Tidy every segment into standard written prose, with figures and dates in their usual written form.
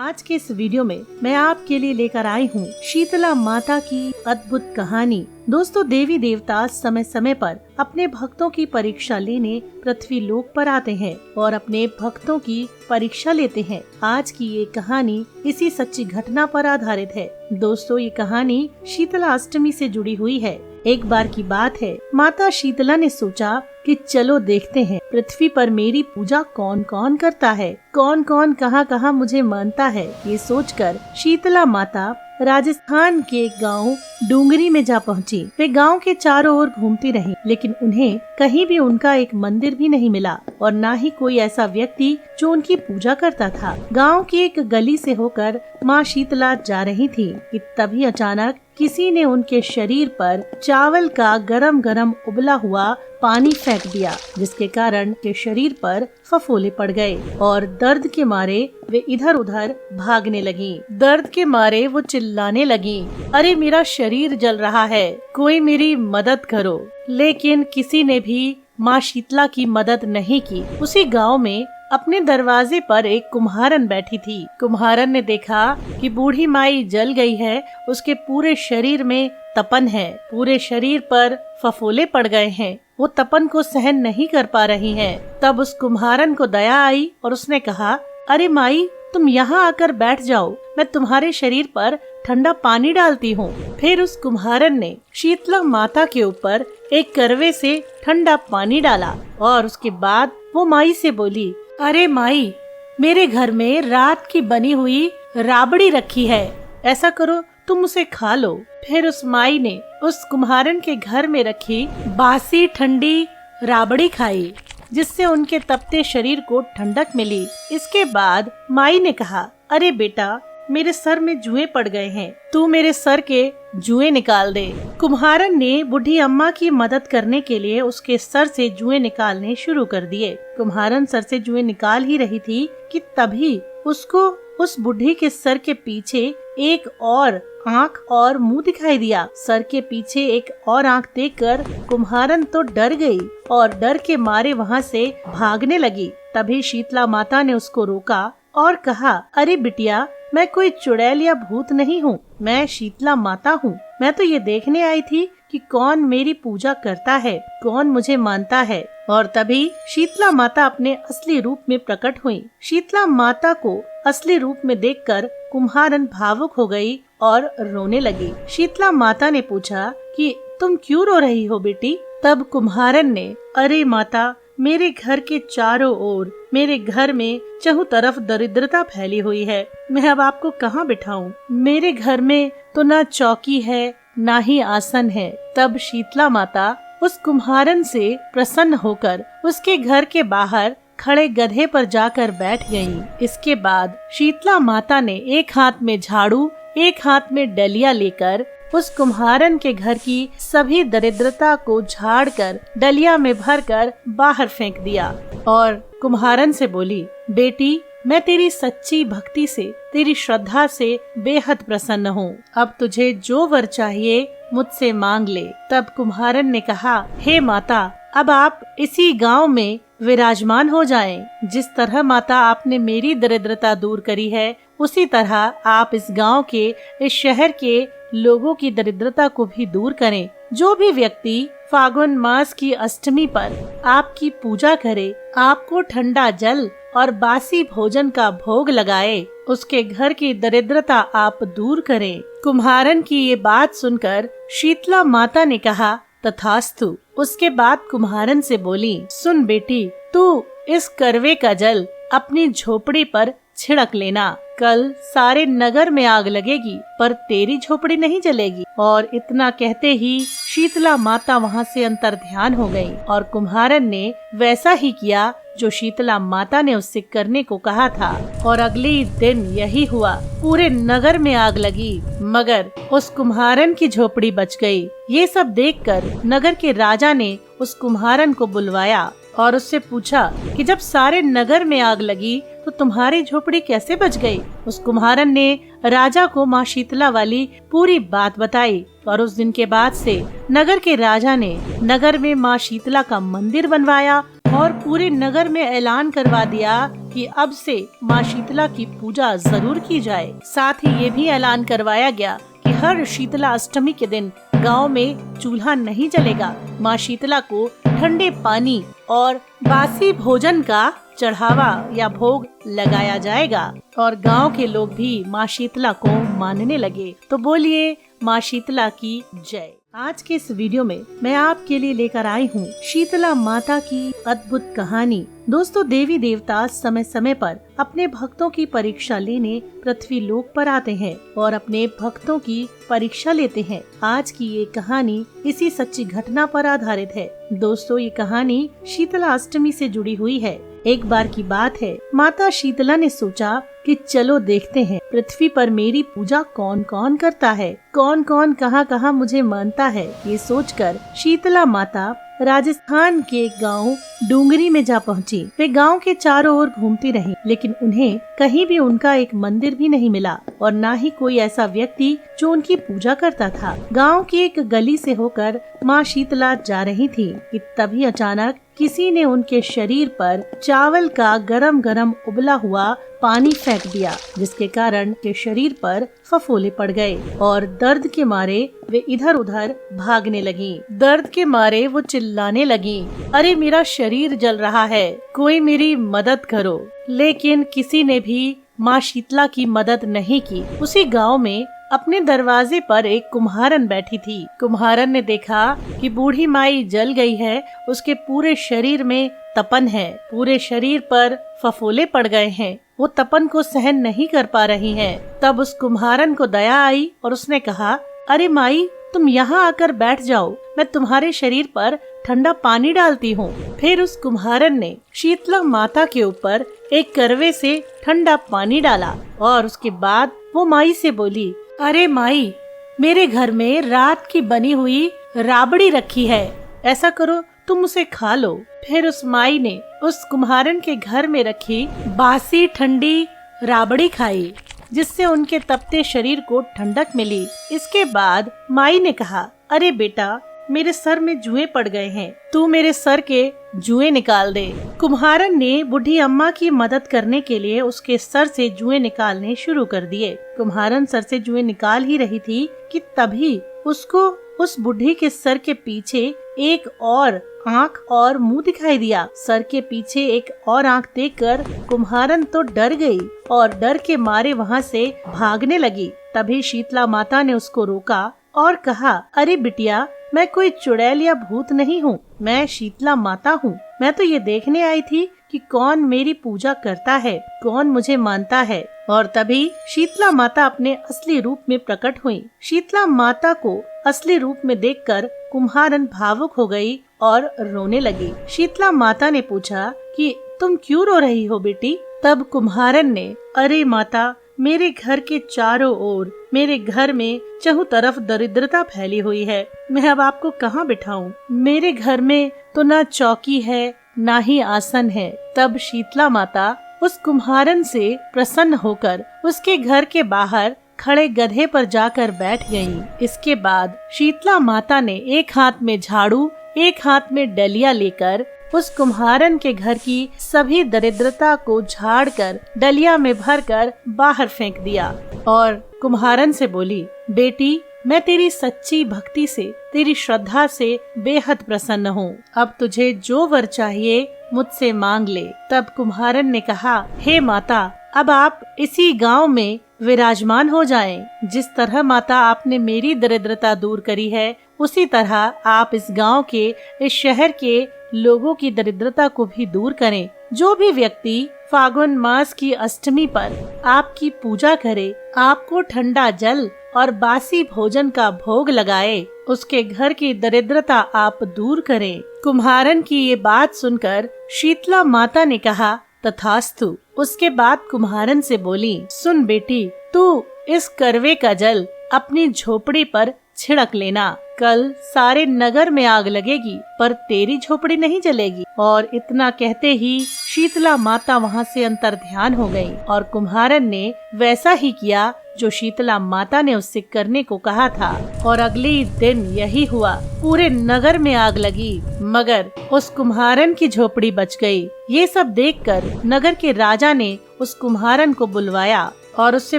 आज के इस वीडियो में मैं आपके लिए लेकर आई हूँ शीतला माता की अद्भुत कहानी। दोस्तों, देवी देवता समय समय पर अपने भक्तों की परीक्षा लेने पृथ्वी लोक पर आते हैं और अपने भक्तों की परीक्षा लेते हैं। आज की ये कहानी इसी सच्ची घटना पर आधारित है। दोस्तों, ये कहानी शीतला अष्टमी से जुड़ी हुई है। एक बार की बात है, माता शीतला ने सोचा कि चलो देखते हैं पृथ्वी पर मेरी पूजा कौन कौन करता है, कौन कौन कहाँ कहाँ मुझे मानता है। ये सोचकर शीतला माता राजस्थान के गांव डूंगरी में जा पहुंची। वे गांव के चारों ओर घूमती रहीं, लेकिन उन्हें कहीं भी उनका एक मंदिर भी नहीं मिला और न ही कोई ऐसा व्यक्ति जो उनकी पूजा करता था। गांव की एक गली से होकर माँ शीतला जा रही थी कि तभी अचानक किसी ने उनके शरीर पर चावल का गरम गरम उबला हुआ पानी फेंक दिया, जिसके कारण के शरीर पर फफोले पड़ गए और दर्द के मारे वे इधर उधर भागने लगी। दर्द के मारे वो चिल्लाने लगी, अरे मेरा शरीर जल रहा है, कोई मेरी मदद करो। लेकिन किसी ने भी माँ शीतला की मदद नहीं की। उसी गांव में अपने दरवाजे पर एक कुम्हारन बैठी थी। कुम्हारन ने देखा कि बूढ़ी माई जल गई है, उसके पूरे शरीर में तपन है, पूरे शरीर पर फफोले पड़ गए हैं, वो तपन को सहन नहीं कर पा रही है। तब उस कुम्हारन को दया आई और उसने कहा, अरे माई, तुम यहाँ आकर बैठ जाओ, मैं तुम्हारे शरीर पर ठंडा पानी डालती हूँ। फिर उस कुम्हारन ने शीतला माता के ऊपर एक करवे से ठंडा पानी डाला और उसके बाद वो माई से बोली, अरे माई, मेरे घर में रात की बनी हुई राबड़ी रखी है, ऐसा करो तुम उसे खा लो। फिर उस माई ने उस कुम्हारन के घर में रखी बासी ठंडी राबड़ी खाई, जिससे उनके तपते शरीर को ठंडक मिली। इसके बाद माई ने कहा, अरे बेटा, मेरे सर में जुएं पड़ गए हैं, तू मेरे सर के जुएं निकाल दे। कुम्हारन ने बूढ़ी अम्मा की मदद करने के लिए उसके सर से जुएं निकालने शुरू कर दिए। कुम्हारन सर से जुएं निकाल ही रही थी कि तभी उसको उस बूढ़ी के सर के पीछे एक और आँख और मुंह दिखाई दिया। सर के पीछे एक और आँख देखकर कुम्हारन तो डर गई और डर के मारे वहाँ से भागने लगी। तभी शीतला माता ने उसको रोका और कहा, अरे बिटिया, मैं कोई चुड़ैल या भूत नहीं हूँ, मैं शीतला माता हूँ। मैं तो ये देखने आई थी कि कौन मेरी पूजा करता है, कौन मुझे मानता है। और तभी शीतला माता अपने असली रूप में प्रकट हुई। शीतला माता को असली रूप में देखकर कुम्हारन भावुक हो गई और रोने लगी। शीतला माता ने पूछा कि तुम क्यों रो रही हो बेटी? तब कुम्हारन ने, अरे माता, मेरे घर के चारों ओर, मेरे घर में चहुं तरफ दरिद्रता फैली हुई है, मैं अब आपको कहाँ बिठाऊं? मेरे घर में तो ना चौकी है, ना ही आसन है। तब शीतला माता उस कुम्हारन से प्रसन्न होकर उसके घर के बाहर खड़े गधे पर जाकर बैठ गयी। इसके बाद शीतला माता ने एक हाथ में झाड़ू, एक हाथ में डलिया लेकर उस कुम्हारन के घर की सभी दरिद्रता को झाड़कर डलिया में भरकर बाहर फेंक दिया और कुम्हारन से बोली, बेटी, मैं तेरी सच्ची भक्ति से, तेरी श्रद्धा से बेहद प्रसन्न हूँ। अब तुझे जो वर चाहिए मुझसे मांग ले। तब कुम्हारन ने कहा, हे माता, अब आप इसी गांव में विराजमान हो जाएं। जिस तरह माता आपने मेरी दरिद्रता दूर करी है, उसी तरह आप इस गांव के, इस शहर के लोगों की दरिद्रता को भी दूर करें। जो भी व्यक्ति फागुन मास की अष्टमी पर आपकी पूजा करे, आपको ठंडा जल और बासी भोजन का भोग लगाए, उसके घर की दरिद्रता आप दूर करें। कुम्हारन की ये बात सुनकर शीतला माता ने कहा, तथास्तु। उसके बाद कुम्हारन से बोली, सुन बेटी, तू इस करवे का जल अपनी झोपड़ी पर छिड़क लेना। कल सारे नगर में आग लगेगी पर तेरी झोपड़ी नहीं जलेगी। और इतना कहते ही शीतला माता वहाँ से अंतर्ध्यान हो गई और कुम्हारन ने वैसा ही किया जो शीतला माता ने उससे करने को कहा था। और अगले दिन यही हुआ, पूरे नगर में आग लगी मगर उस कुम्हारन की झोपड़ी बच गई। ये सब देखकर नगर के राजा ने उस कुम्हारन को बुलवाया और उससे पूछा कि जब सारे नगर में आग लगी तो तुम्हारी झोपड़ी कैसे बच गई? उस कुम्हारन ने राजा को माँ शीतला वाली पूरी बात बताई और उस दिन के बाद से नगर के राजा ने नगर में माँ शीतला का मंदिर बनवाया और पूरे नगर में ऐलान करवा दिया कि अब से माँ शीतला की पूजा जरूर की जाए। साथ ही ये भी ऐलान करवाया गया कि हर शीतला अष्टमी के दिन गांव में चूल्हा नहीं जलेगा। माँ शीतला को ठंडे पानी और बासी भोजन का चढ़ावा या भोग लगाया जाएगा और गांव के लोग भी माँ शीतला को मानने लगे। तो बोलिए माँ शीतला की जय। आज के इस वीडियो में मैं आपके लिए लेकर आई हूँ शीतला माता की अद्भुत कहानी। दोस्तों, देवी देवता समय समय पर अपने भक्तों की परीक्षा लेने पृथ्वी लोक पर आते हैं और अपने भक्तों की परीक्षा लेते हैं। आज की ये कहानी इसी सच्ची घटना पर आधारित है। दोस्तों, ये कहानी शीतला अष्टमी से जुड़ी हुई है। एक बार की बात है, माता शीतला ने सोचा कि चलो देखते हैं पृथ्वी पर मेरी पूजा कौन कौन करता है, कौन कौन कहाँ कहाँ मुझे मानता है। ये सोचकर शीतला माता राजस्थान के गांव डूंगरी में जा पहुंची। वे गांव के चारों ओर घूमती रहीं, लेकिन उन्हें कहीं भी उनका एक मंदिर भी नहीं मिला और न ही कोई ऐसा व्यक्ति जो उनकी पूजा करता था। गांव की एक गली से होकर माँ शीतला जा रही थी कि तभी अचानक किसी ने उनके शरीर पर चावल का गरम गरम उबला हुआ पानी फेंक दिया, जिसके कारण के शरीर पर फफोले पड़ गए और दर्द के मारे वे इधर उधर भागने लगी। दर्द के मारे वो चिल्लाने लगी, अरे मेरा शरीर जल रहा है, कोई मेरी मदद करो। लेकिन किसी ने भी माँ शीतला की मदद नहीं की। उसी गांव में अपने दरवाजे पर एक कुम्हारन बैठी थी। कुम्हारन ने देखा कि बूढ़ी माई जल गई है, उसके पूरे शरीर में तपन है, पूरे शरीर पर फफोले पड़ गए हैं, वो तपन को सहन नहीं कर पा रही है। तब उस कुम्हारन को दया आई और उसने कहा, अरे माई, तुम यहाँ आकर बैठ जाओ, मैं तुम्हारे शरीर पर ठंडा पानी डालती हूँ। फिर उस कुम्हारन ने शीतला माता के ऊपर एक करवे से ठंडा पानी डाला और उसके बाद वो माई से बोली, अरे माई, मेरे घर में रात की बनी हुई राबड़ी रखी है, ऐसा करो तुम उसे खा लो। फिर उस माई ने उस कुम्हारन के घर में रखी बासी ठंडी राबड़ी खाई, जिससे उनके तपते शरीर को ठंडक मिली। इसके बाद माई ने कहा, अरे बेटा, मेरे सर में जुएं पड़ गए हैं, तू मेरे सर के जुएं निकाल दे। कुम्हारन ने बूढ़ी अम्मा की मदद करने के लिए उसके सर से जुएं निकालने शुरू कर दिए। कुम्हारन सर से जुएं निकाल ही रही थी कि तभी उसको उस बूढ़ी के सर के पीछे एक और आँख और मुंह दिखाई दिया। सर के पीछे एक और आँख देखकर कुम्हारन तो डर गई और डर के मारे वहाँ से भागने लगी। तभी शीतला माता ने उसको रोका और कहा, अरे बिटिया, मैं कोई चुड़ैल या भूत नहीं हूँ, मैं शीतला माता हूँ। मैं तो ये देखने आई थी कि कौन मेरी पूजा करता है, कौन मुझे मानता है। और तभी शीतला माता अपने असली रूप में प्रकट हुई। शीतला माता को असली रूप में देखकर कुम्हारन भावुक हो गई और रोने लगी। शीतला माता ने पूछा कि तुम क्यों रो रही हो बेटी? तब कुम्हारन ने, अरे माता, मेरे घर के चारों ओर, मेरे घर में चहुं तरफ दरिद्रता फैली हुई है, मैं अब आपको कहाँ बिठाऊं? मेरे घर में तो ना चौकी है, ना ही आसन है। तब शीतला माता उस कुम्हारन से प्रसन्न होकर उसके घर के बाहर खड़े गधे पर जाकर बैठ गयी। इसके बाद शीतला माता ने एक हाथ में झाड़ू, एक हाथ में डलिया लेकर उस कुम्हारन के घर की सभी दरिद्रता को झाड़कर डलिया में भरकर बाहर फेंक दिया और कुम्हारन से बोली, बेटी, मैं तेरी सच्ची भक्ति से, तेरी श्रद्धा से बेहद प्रसन्न हूँ। अब तुझे जो वर चाहिए मुझसे मांग ले। तब कुम्हारन ने कहा, हे माता, अब आप इसी गांव में विराजमान हो जाएं। जिस तरह माता आपने मेरी दरिद्रता दूर करी है, उसी तरह आप इस गांव के, इस शहर के लोगों की दरिद्रता को भी दूर करें। जो भी व्यक्ति फागुन मास की अष्टमी पर आपकी पूजा करे, आपको ठंडा जल और बासी भोजन का भोग लगाए, उसके घर की दरिद्रता आप दूर करें। कुम्हारन की ये बात सुनकर शीतला माता ने कहा, तथास्तु। उसके बाद कुम्हारन से बोली, सुन बेटी, तू इस करवे का जल अपनी झोपड़ी पर छिड़क लेना। कल सारे नगर में आग लगेगी पर तेरी झोपड़ी नहीं जलेगी। और इतना कहते ही शीतला माता वहाँ से अंतर्ध्यान हो गई और कुम्हारन ने वैसा ही किया जो शीतला माता ने उससे करने को कहा था। और अगले ही दिन यही हुआ। पूरे नगर में आग लगी, मगर उस कुम्हारन की झोपड़ी बच गई। ये सब देखकर नगर के राजा ने उस कुम्हारन को बुलवाया और उससे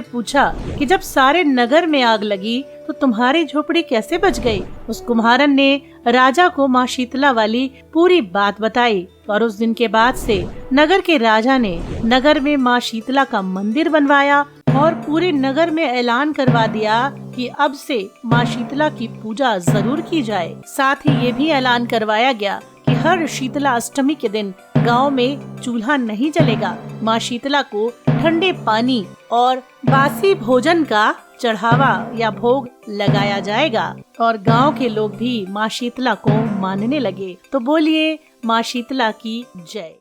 पूछा कि जब सारे नगर में आग लगी तो तुम्हारी झोपड़ी कैसे बच गई। उस कुम्हारन ने राजा को माँ शीतला वाली पूरी बात बताई और उस दिन के बाद से नगर के राजा ने नगर में माँ शीतला का मंदिर बनवाया और पूरे नगर में ऐलान करवा दिया कि अब से माँ शीतला की पूजा जरूर की जाए। साथ ही ये भी ऐलान करवाया गया कि हर शीतला अष्टमी के दिन गांव में चूल्हा नहीं जलेगा। माँ शीतला को ठंडे पानी और बासी भोजन का चढ़ावा या भोग लगाया जाएगा और गांव के लोग भी माँ शीतला को मानने लगे। तो बोलिए माँ शीतला की जय।